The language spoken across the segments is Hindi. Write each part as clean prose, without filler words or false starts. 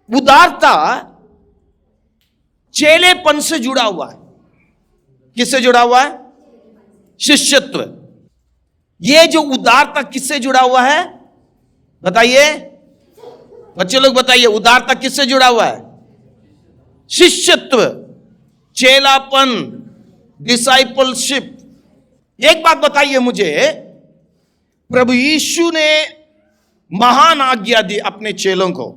उदारता चेलेपन से जुड़ा हुआ है। किससे जुड़ा हुआ है? शिष्यत्व। ये जो उदारता किससे जुड़ा हुआ है बताइए, बच्चे लोग बताइए, उदारता किससे जुड़ा हुआ है? शिष्यत्व, चेलापन, डिसाइपलशिप। एक बात बताइए मुझे, प्रभु यीशु ने महान आज्ञा दी अपने चेलों को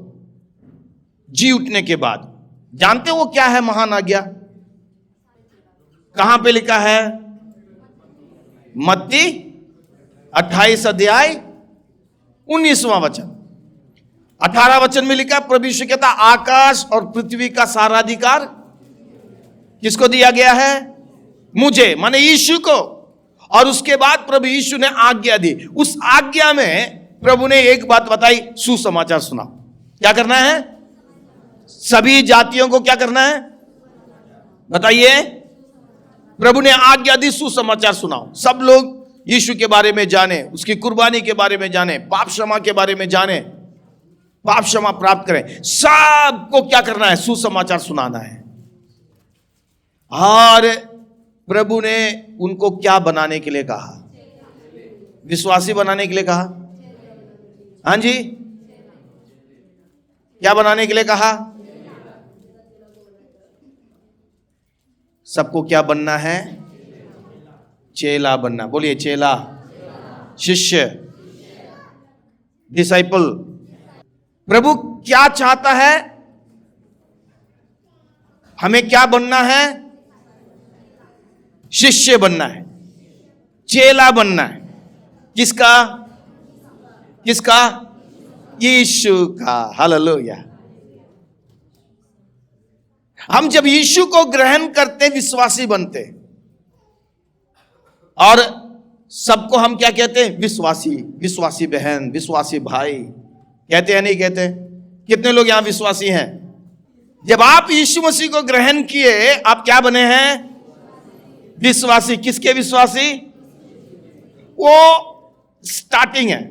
जी उठने के बाद। जानते हो वो क्या है महान आज्ञा? कहां पे लिखा है? मत्ती 28 अध्याय 19वां वचन। 18 वचन में लिखा, प्रभु यीशु कहता, आकाश और पृथ्वी का सारा अधिकार किसको दिया गया है? मुझे, माने यीशु को। और उसके बाद प्रभु यीशु ने आज्ञा दी। उस आज्ञा में प्रभु ने एक बात बताई, सुसमाचार सुनाओ। क्या करना है? सभी जातियों को क्या करना है बताइए? प्रभु ने आज्ञा दी, सुसमाचार सुनाओ। सब लोग यीशु के बारे में जाने, उसकी कुर्बानी के बारे में जाने, पाप क्षमा के बारे में जाने, पाप क्षमा प्राप्त करें। सबको क्या करना है? सुसमाचार सुनाना है। और प्रभु ने उनको क्या बनाने के लिए कहा? विश्वासी बनाने के लिए कहा। हाँ जी, क्या बनाने के लिए कहा? सबको क्या बनना है? चेला बनना। बोलिए, चेला, शिष्य, डिसाइपल। प्रभु क्या चाहता है? हमें क्या बनना है? शिष्य बनना है, चेला बनना है। किसका? किसका? यीशु का। हालेलुया। हम जब यीशु को ग्रहण करते, विश्वासी बनते, और सबको हम क्या कहते हैं? विश्वासी। विश्वासी बहन, विश्वासी भाई कहते हैं, नहीं कहते? कितने लोग यहां विश्वासी हैं? जब आप यीशु मसीह को ग्रहण किए, आप क्या बने हैं? विश्वासी। किसके विश्वासी? वो स्टार्टिंग है।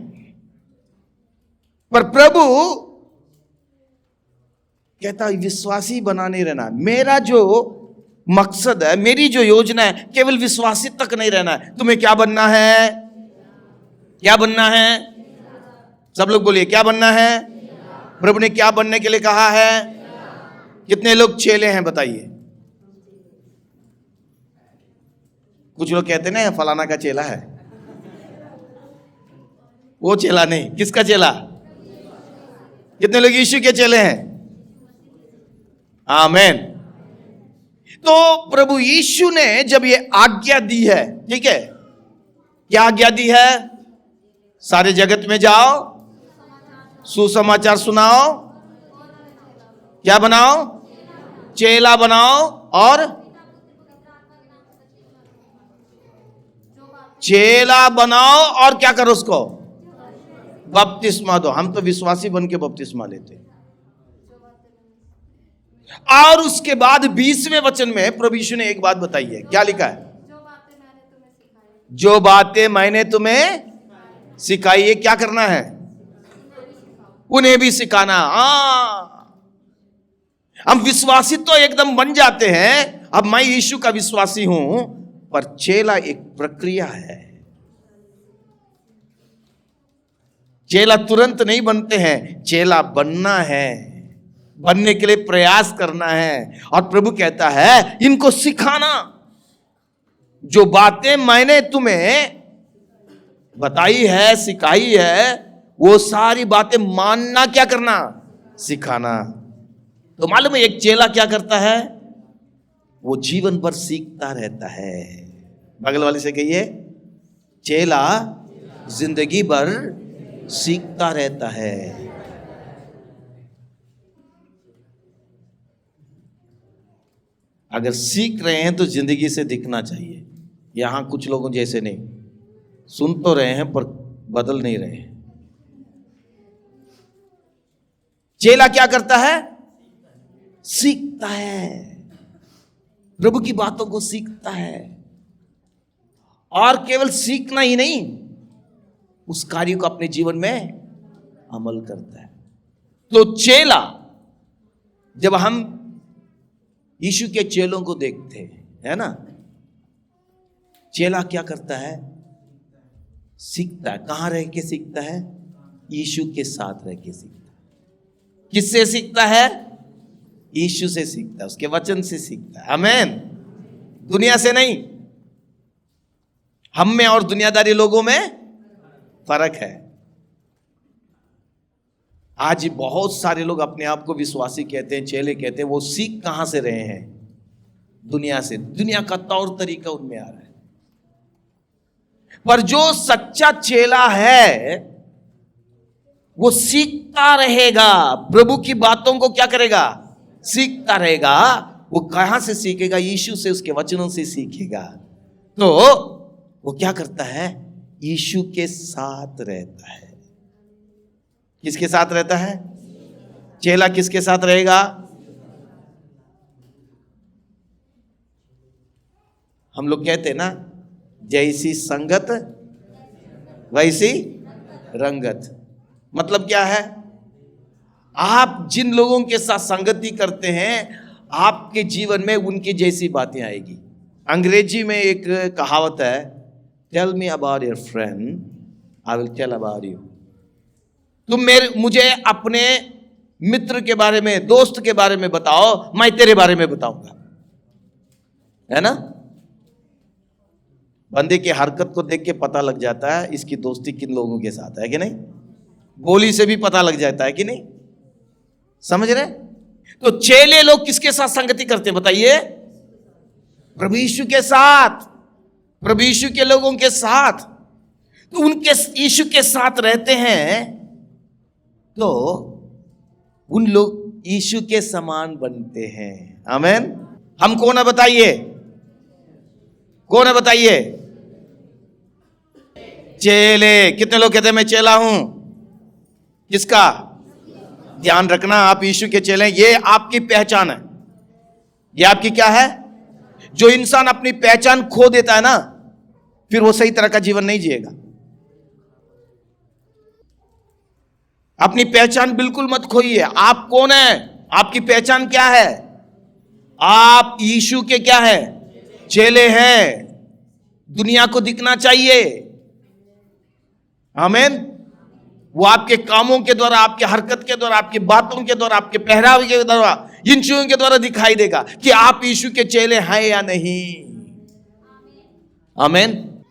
पर प्रभु कहता है विश्वासी बना नहीं रहना। मेरा जो मकसद है, मेरी जो योजना है, केवल विश्वासी तक नहीं रहना है। तुम्हें क्या बनना है? क्या बनना है? सब लोग बोलिए, क्या बनना है? प्रभु ने क्या बनने के लिए कहा है? कितने लोग चेले हैं बताइए? कुछ लोग कहते ना फलाना का चेला है। वो चेला नहीं। किसका चेला? कितने लोग यीशु के चेले हैं? आमीन। तो प्रभु यीशु ने जब ये आज्ञा दी है, ठीक है, क्या आज्ञा दी है? सारे जगत में जाओ, सुसमाचार सुनाओ, क्या बनाओ? चेला बनाओ। और चेला बनाओ और क्या करो? उसको बपतिस्मा दो। हम तो विश्वासी बन के बपतिस्मा लेते। और उसके बाद 20वें वचन में प्रभु यीशु ने एक बात बताई है। क्या लिखा है? जो बातें मैंने तुम्हें सिखाई है, क्या करना है? उन्हें भी सिखाना। हम विश्वासी तो एकदम बन जाते हैं, अब मैं यीशु का विश्वासी हूं, पर चेला एक प्रक्रिया है। चेला तुरंत नहीं बनते हैं, चेला बनना है, बनने के लिए प्रयास करना है। और प्रभु कहता है इनको सिखाना। जो बातें मैंने तुम्हें बताई है, सिखाई है, वो सारी बातें मानना, क्या करना? सिखाना। तो मालूम है एक चेला क्या करता है? वो जीवन भर सीखता रहता है। बगल वाले से कहिए, चेला जिंदगी भर सीखता रहता है। अगर सीख रहे हैं तो जिंदगी से दिखना चाहिए। यहां कुछ लोगों जैसे नहीं, सुन तो रहे हैं पर बदल नहीं रहे। चेला क्या करता है? सीखता है, प्रभु की बातों को सीखता है। और केवल सीखना ही नहीं, उस कार्य को अपने जीवन में अमल करता है। तो चेला, जब हम यीशु के चेलों को देखते हैं, है ना, चेला क्या करता है? सीखता है। कहां रह के सीखता है? यीशु के साथ रह के सीखता है। किससे सीखता है? यीशु से सीखता है, उसके वचन से सीखता है। आमीन। दुनिया से नहीं। हम में और दुनियादारी लोगों में फर्क है। आज बहुत सारे लोग अपने आप को विश्वासी कहते हैं, चेले कहते हैं। वो सीख कहां से रहे हैं? दुनिया से। दुनिया का तौर तरीका उनमें आ रहा है। पर जो सच्चा चेला है वो सीखता रहेगा, प्रभु की बातों को क्या करेगा? सीखता रहेगा। वो कहां से सीखेगा? यीशु से, उसके वचनों से सीखेगा। तो वो क्या करता है? यीशु के साथ रहता है। किसके साथ रहता है? चेला किसके साथ रहेगा? हम लोग कहते हैं ना, जैसी संगत वैसी रंगत। मतलब क्या है? आप जिन लोगों के साथ संगति करते हैं, आपके जीवन में उनकी जैसी बातें आएगी। अंग्रेजी में एक कहावत है, tell me about your friend, I will tell about you. तुम मुझे अपने मित्र के बारे में, दोस्त के बारे में बताओ, मैं तेरे बारे में बताऊंगा। है ना? बंदे की हरकत को देख के पता लग जाता है इसकी दोस्ती किन लोगों के साथ है कि नहीं। बोली से भी पता लग जाता है कि नहीं। समझ रहे? तो चेले लोग किसके साथ संगति करते हैं बताइए? प्रभु यीशु के साथ, प्रभु यीशु के लोगों के साथ। तो उनके यीशु के साथ रहते हैं तो उन लोग यीशु के समान बनते हैं। आमीन। हम कौन है बताइए? कौन है बताइए? चेले। कितने लोग कहते हैं मैं चेला हूं? किसका? ध्यान रखना, आप यीशु के चेले हैं। ये आपकी पहचान है। ये आपकी क्या है? जो इंसान अपनी पहचान खो देता है ना, फिर वो सही तरह का जीवन नहीं जिएगा। अपनी पहचान बिल्कुल मत खोइए। आप कौन है? आपकी पहचान क्या है? आप यीशु के क्या है? चेले हैं। दुनिया को दिखना चाहिए। आमीन। वो आपके कामों के द्वारा, आपके हरकत के द्वारा, आपकी बातों के द्वारा, आपके पहरावे के द्वारा, इन चीजों के द्वारा दिखाई देगा कि आप यीशु के चेले हैं या नहीं। आमीन।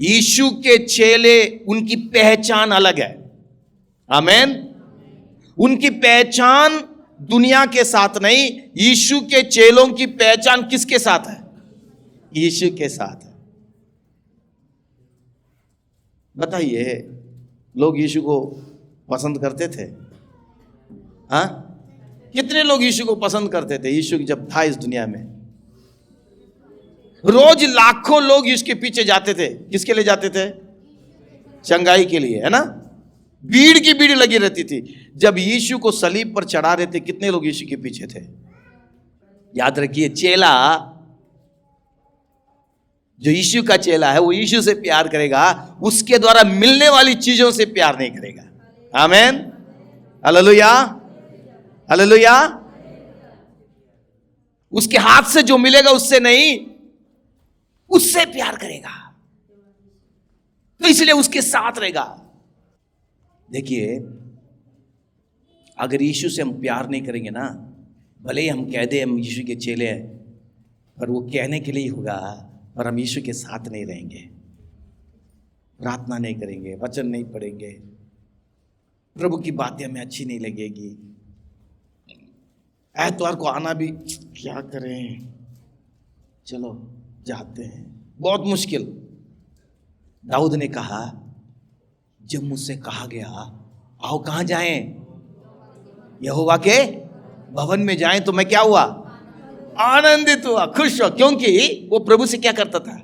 यीशु के चेले, उनकी पहचान अलग है। आमीन। उनकी पहचान दुनिया के साथ नहीं, यीशु के चेलों की पहचान किसके साथ है? यीशु के साथ है। बताइए, लोग यीशु को पसंद करते थे? हाँ? कितने लोग यीशु को पसंद करते थे यीशु जब था इस दुनिया में? रोज लाखों लोग इसके पीछे जाते थे। किसके लिए जाते थे? चंगाई के लिए, है ना? भीड़ की भीड़ लगी रहती थी। जब यीशु को सलीब पर चढ़ा रहे थे, कितने लोग यीशु के पीछे थे? याद रखिए, चेला, जो यीशु का चेला है, वो यीशु से प्यार करेगा, उसके द्वारा मिलने वाली चीजों से प्यार नहीं करेगा। आमीन। Hallelujah, hallelujah. उसके हाथ से जो मिलेगा उससे नहीं, उससे प्यार करेगा। तो इसलिए उसके साथ रहेगा। देखिए, अगर यीशु से हम प्यार नहीं करेंगे ना, भले ही हम कह दें हम यीशु के चेले हैं, पर वो कहने के लिए होगा, पर हम यीशु के साथ नहीं रहेंगे, प्रार्थना नहीं करेंगे, वचन नहीं पढ़ेंगे, प्रभु की बातें हमें अच्छी नहीं लगेगी। एतवार को आना भी क्या करें, चलो जाते हैं, बहुत मुश्किल। दाऊद ने कहा, जब मुझसे कहा गया आओ कहां जाएं? यहोवा के भवन में जाएं, तो मैं क्या हुआ? आनंदित हुआ, खुश हुआ, क्योंकि वो प्रभु से क्या करता था?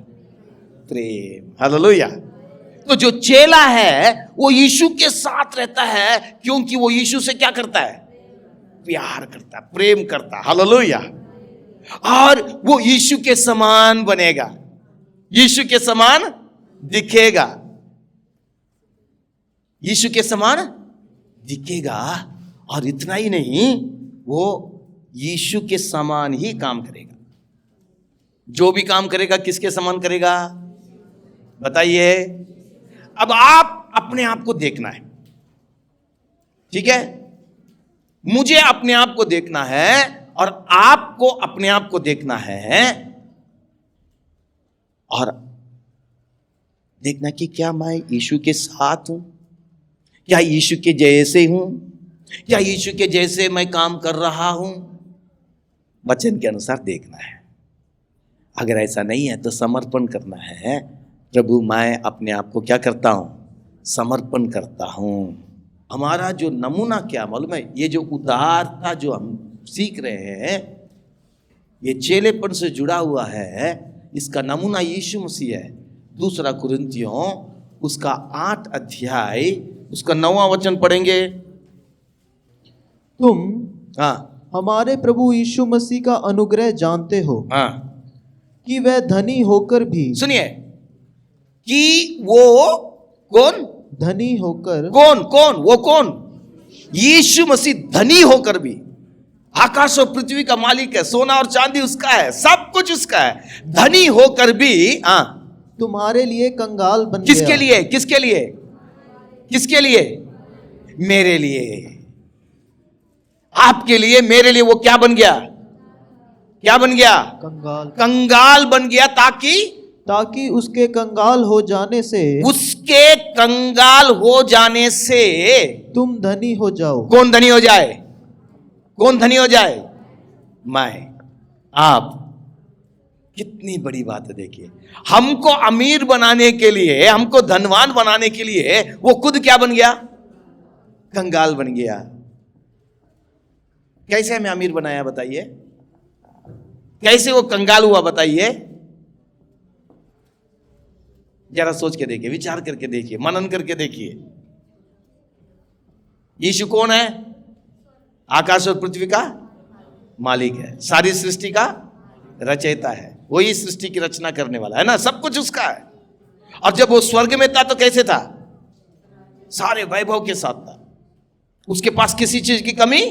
प्रेम। हालेलुया। तो जो चेला है वो यीशु के साथ रहता है, क्योंकि वो यीशु से क्या करता है? प्यार करता है, प्रेम करता है। हालेलुया। और वो यीशु के समान बनेगा। यीशु के समान दिखेगा, यीशु के समान दिखेगा। और इतना ही नहीं, वो यीशु के समान ही काम करेगा। जो भी काम करेगा किसके समान करेगा बताइए। अब आप अपने आप को देखना है, ठीक है, मुझे अपने आप को देखना है और आपको अपने आप को देखना है, और देखना कि क्या मैं यीशु के साथ हूं, क्या यीशु के जैसे हूं, क्या यीशु के जैसे मैं काम कर रहा हूं। वचन के अनुसार देखना है। अगर ऐसा नहीं है तो समर्पण करना है। प्रभु मैं अपने आप को क्या करता हूं, समर्पण करता हूं। हमारा जो नमूना क्या मालूम है, ये जो उदारता जो हम सीख रहे हैं, ये चेलेपन से जुड़ा हुआ है। इसका नमूना यीशु मसीह है। 2 कुरिन्थियों उसका 8 अध्याय उसका 9वां वचन पढ़ेंगे। तुम हाँ हमारे प्रभु यीशु मसीह का अनुग्रह जानते हो, हाँ, कि वह धनी होकर भी, सुनिए, कि वो कौन, धनी होकर, कौन कौन, वो कौन, यीशु मसीह धनी होकर भी, आकाश और पृथ्वी का मालिक है, सोना और चांदी उसका है, सब कुछ उसका है, धनी होकर भी हाँ तुम्हारे लिए कंगाल बन किसके गया। लिए, किसके लिए, किसके लिए, मेरे लिए, आपके लिए, मेरे लिए। वो क्या बन गया, क्या बन गया, कंगाल, कंगाल बन गया, ताकि उसके कंगाल हो जाने से, उसके कंगाल हो जाने से तुम धनी हो जाओ। कौन धनी हो जाए, कौन धनी हो जाए, मैं, आप। कितनी बड़ी बात है। देखिए, हमको अमीर बनाने के लिए, हमको धनवान बनाने के लिए वो खुद क्या बन गया, कंगाल बन गया। कैसे हमें अमीर बनाया बताइए, कैसे वो कंगाल हुआ बताइए। जरा सोच के देखिए, विचार करके देखिए, मनन करके देखिए। यीशु कौन है, आकाश और पृथ्वी का मालिक है, सारी सृष्टि का रचयिता है, वही सृष्टि की रचना करने वाला है ना, सब कुछ उसका है। और जब वो स्वर्ग में था तो कैसे था, सारे वैभव के साथ था, उसके पास किसी चीज की कमी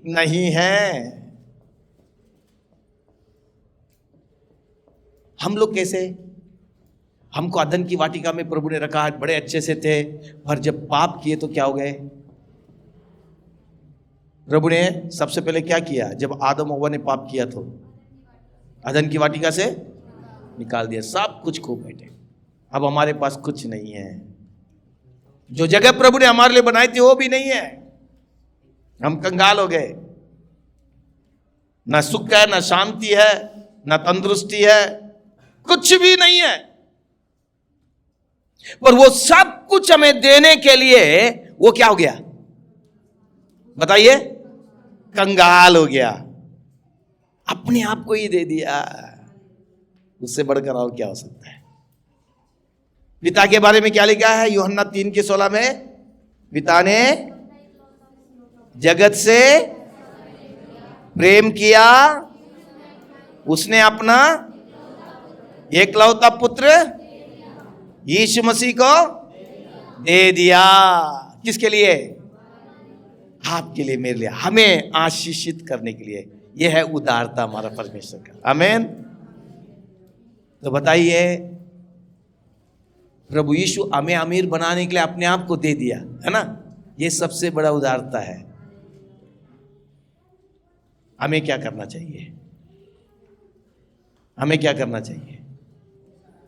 नहीं है। हम लोग कैसे, हमको अदन की वाटिका में प्रभु ने रखा, बड़े अच्छे से थे, पर जब पाप किए तो क्या हो गए। प्रभु ने सबसे पहले क्या किया, जब आदम हव्वा ने पाप किया तो अदन की वाटिका से निकाल दिया, सब कुछ खो बैठे। अब हमारे पास कुछ नहीं है, जो जगह प्रभु ने हमारे लिए बनाई थी वो भी नहीं है। हम कंगाल हो गए, ना सुख है, ना शांति है, ना तंदुरुस्ती है, कुछ भी नहीं है। पर वो सब कुछ हमें देने के लिए वो क्या हो गया बताइए, कंगाल हो गया, अपने आप को ही दे दिया। उससे बढ़कर और क्या हो सकता है। पिता के बारे में क्या लिखा है, यूहन्ना 3:16 में, पिता ने जगत से प्रेम किया, उसने अपना एकलौता पुत्र यीशु मसीह को दे दिया। किसके लिए, आपके लिए, मेरे लिए, हमें आशीषित करने के लिए। यह है उदारता हमारा परमेश्वर का। आमीन। तो बताइए, प्रभु यीशु हमें अमीर बनाने के लिए अपने आप को दे दिया, है ना, यह सबसे बड़ा उदारता है। हमें क्या करना चाहिए, हमें क्या करना चाहिए,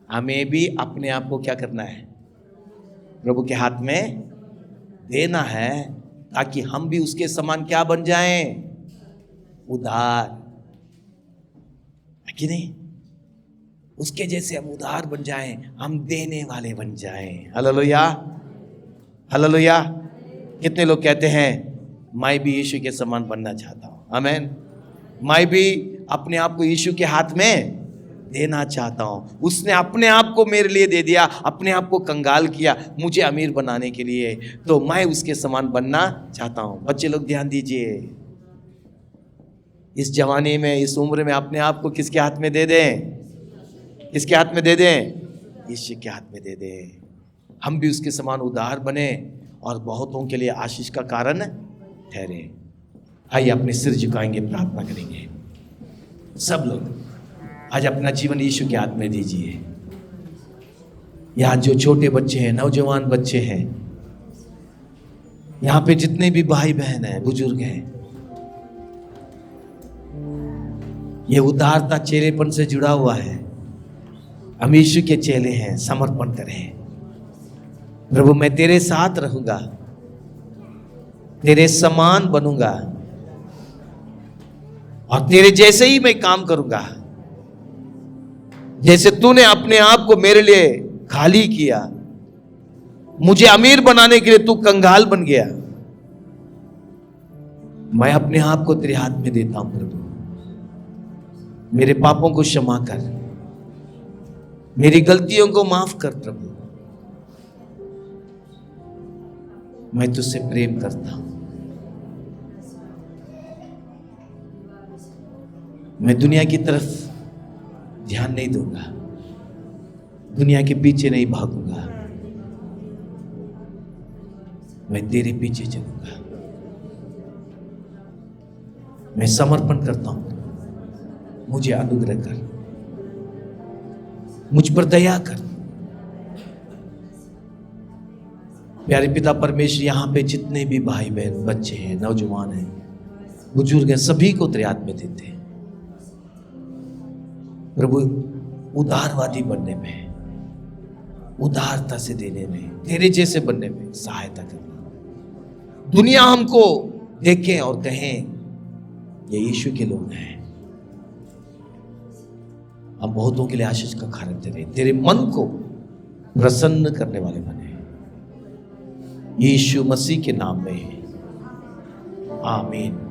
हमें भी अपने आप को क्या करना है, प्रभु के हाथ में देना है, ताकि हम भी उसके समान क्या बन जाएं, उदार, है कि नहीं, उसके जैसे हम उदार बन जाएं, हम देने वाले बन जाएं। Hallelujah, hallelujah. कितने लोग कहते हैं मैं भी यीशु के समान बनना चाहता हूं, आमीन। मैं भी अपने आप को यीशु के हाथ में देना चाहता हूं। उसने अपने आप को मेरे लिए दे दिया, अपने आप को कंगाल किया मुझे अमीर बनाने के लिए, तो मैं उसके समान बनना चाहता हूं। बच्चे लोग ध्यान दीजिए, इस जवानी में, इस उम्र में अपने आप को किसके हाथ में दे दें, किसके हाथ में दे दें? यीशु के हाथ में दे दें। हम भी उसके समान उदार बने और बहुतों के लिए आशीष का कारण ठहरे। आइए अपने सिर झुकाएंगे, प्रार्थना करेंगे। सब लोग आज अपना जीवन यीशु के हाथ में दीजिए। यहाँ जो छोटे बच्चे हैं, नौजवान बच्चे हैं, यहाँ पे जितने भी भाई बहन हैं, बुजुर्ग हैं, ये उदारता चेलेपन से जुड़ा हुआ है। हम यीशु के चेले हैं, समर्पण करें। प्रभु मैं तेरे साथ रहूंगा, तेरे समान बनूंगा और तेरे जैसे ही मैं काम करूंगा। जैसे तूने अपने आप को मेरे लिए खाली किया, मुझे अमीर बनाने के लिए तू कंगाल बन गया। मैं अपने आप को तेरे हाथ में देता हूं प्रभु। मेरे पापों को क्षमा कर, मेरी गलतियों को माफ कर प्रभु। मैं तुझसे प्रेम करता हूं। मैं दुनिया की तरफ ध्यान नहीं दूंगा, दुनिया के पीछे नहीं भागूंगा, मैं तेरे पीछे चलूंगा। मैं समर्पण करता हूं, मुझे अनुग्रह कर, मुझ पर दया कर। प्यारे पिता परमेश्वर, यहाँ पे जितने भी भाई बहन, बच्चे हैं, नौजवान हैं, बुजुर्ग हैं, सभी को तेरे हाथ में देते हैं प्रभु। उदारवादी बनने में, उदारता से देने में, तेरे जैसे बनने में सहायता करना। दुनिया हमको देखे और कहें ये यीशु के लोग हैं। हम बहुतों के लिए आशीष का कारण तेरे, तेरे मन को प्रसन्न करने वाले बने। यीशु मसीह के नाम में आमीन।